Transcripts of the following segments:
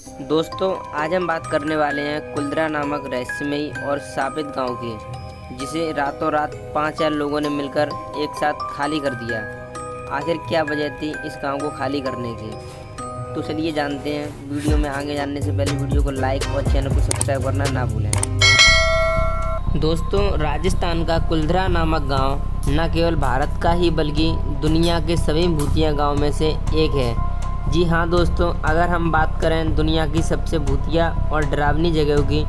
दोस्तों, आज हम बात करने वाले हैं कुल्दरा नामक रहस्यमयी और शापित गांव की, जिसे रातों रात 5 लोगों ने मिलकर एक साथ खाली कर दिया। आखिर क्या वजह थी इस गांव को खाली करने की, तो चलिए जानते हैं। वीडियो में आगे जानने से पहले वीडियो को लाइक और चैनल को सब्सक्राइब करना ना भूलें। दोस्तों, राजस्थान का कुल्दरा नामक गाँव न केवल भारत का ही बल्कि दुनिया के सभी भूतिया गाँव में से एक है। जी हाँ दोस्तों, अगर हम बात करें दुनिया की सबसे भूतिया और डरावनी जगहों की,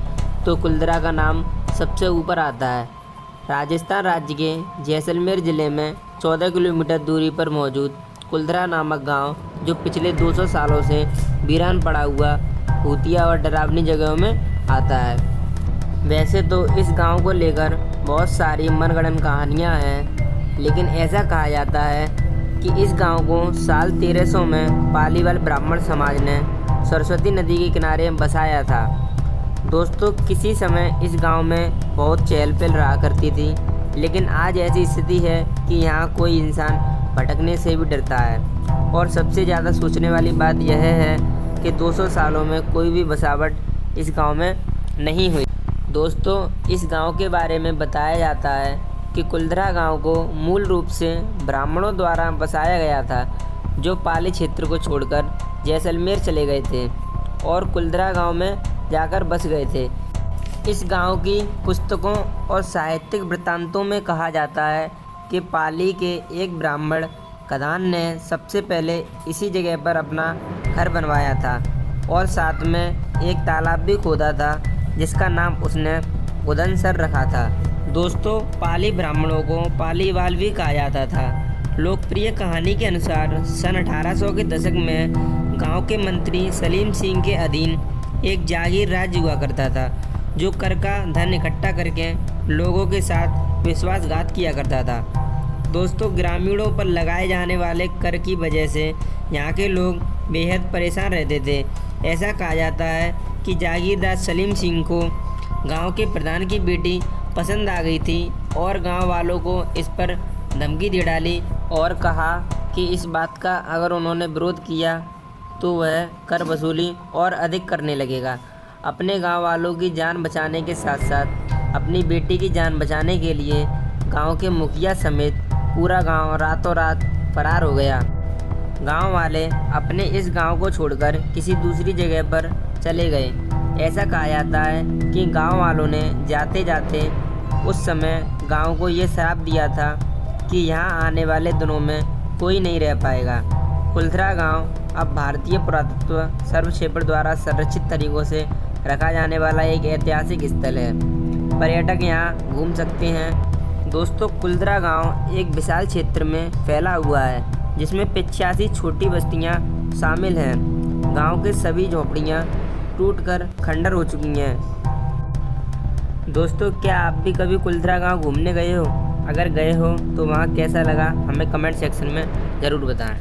तो कुल्दरा का नाम सबसे ऊपर आता है। राजस्थान राज्य के जैसलमेर ज़िले में 14 किलोमीटर दूरी पर मौजूद कुल्दरा नामक गांव, जो पिछले 200 सालों से वीरान पड़ा हुआ भूतिया और डरावनी जगहों में आता है। वैसे तो इस गांव को लेकर बहुत सारी मनगढ़ंत कहानियाँ हैं, लेकिन ऐसा कहा जाता है कि इस गांव को साल 1300 में पालीवाल ब्राह्मण समाज ने सरस्वती नदी के किनारे बसाया था। दोस्तों, किसी समय इस गांव में बहुत चहल पहल रहा करती थी, लेकिन आज ऐसी स्थिति है कि यहाँ कोई इंसान भटकने से भी डरता है। और सबसे ज़्यादा सोचने वाली बात यह है कि 200 सालों में कोई भी बसावट इस गाँव में नहीं हुई। दोस्तों, इस गाँव के बारे में बताया जाता है कि कुल्दरा गांव को मूल रूप से ब्राह्मणों द्वारा बसाया गया था, जो पाली क्षेत्र को छोड़कर जैसलमेर चले गए थे और कुल्दरा गांव में जाकर बस गए थे। इस गांव की पुस्तकों और साहित्यिक वृत्तांतों में कहा जाता है कि पाली के एक ब्राह्मण कदान ने सबसे पहले इसी जगह पर अपना घर बनवाया था और साथ में एक तालाब भी खोदा था, जिसका नाम उसने उदनसर रखा था। दोस्तों, पाली ब्राह्मणों को पालीवाल भी कहा जाता था। लोकप्रिय कहानी के अनुसार सन 1800 के दशक में गांव के मंत्री सलीम सिंह के अधीन एक जागीर राज्य हुआ करता था, जो कर का धन इकट्ठा करके लोगों के साथ विश्वासघात किया करता था। दोस्तों, ग्रामीणों पर लगाए जाने वाले कर की वजह से यहाँ के लोग बेहद परेशान रहते थे। ऐसा कहा जाता है कि जागीरदार सलीम सिंह को गाँव के प्रधान की बेटी पसंद आ गई थी और गांव वालों को इस पर धमकी दे डाली और कहा कि इस बात का अगर उन्होंने विरोध किया तो वह कर वसूली और अधिक करने लगेगा। अपने गांव वालों की जान बचाने के साथ साथ अपनी बेटी की जान बचाने के लिए गांव के मुखिया समेत पूरा गांव रातों रात फरार हो गया। गांव वाले अपने इस गांव को छोड़कर किसी दूसरी जगह पर चले गए। ऐसा कहा जाता है कि गांव वालों ने जाते जाते उस समय गांव को ये श्राप दिया था कि यहाँ आने वाले दिनों में कोई नहीं रह पाएगा। कुल्दरा गांव अब भारतीय पुरातत्व सर्वेक्षण द्वारा संरक्षित तरीकों से रखा जाने वाला एक ऐतिहासिक स्थल है। पर्यटक यहाँ घूम सकते हैं। दोस्तों, कुल्दरा गांव एक विशाल क्षेत्र में फैला हुआ है, जिसमें 85 छोटी बस्तियाँ शामिल हैं। गाँव के सभी झोपड़ियाँ टूटकर खंडर हो चुकी हैं। दोस्तों, क्या आप भी कभी कुल्दरा गांव घूमने गए हो? अगर गए हो तो वहाँ कैसा लगा, हमें कमेंट सेक्शन में ज़रूर बताएं।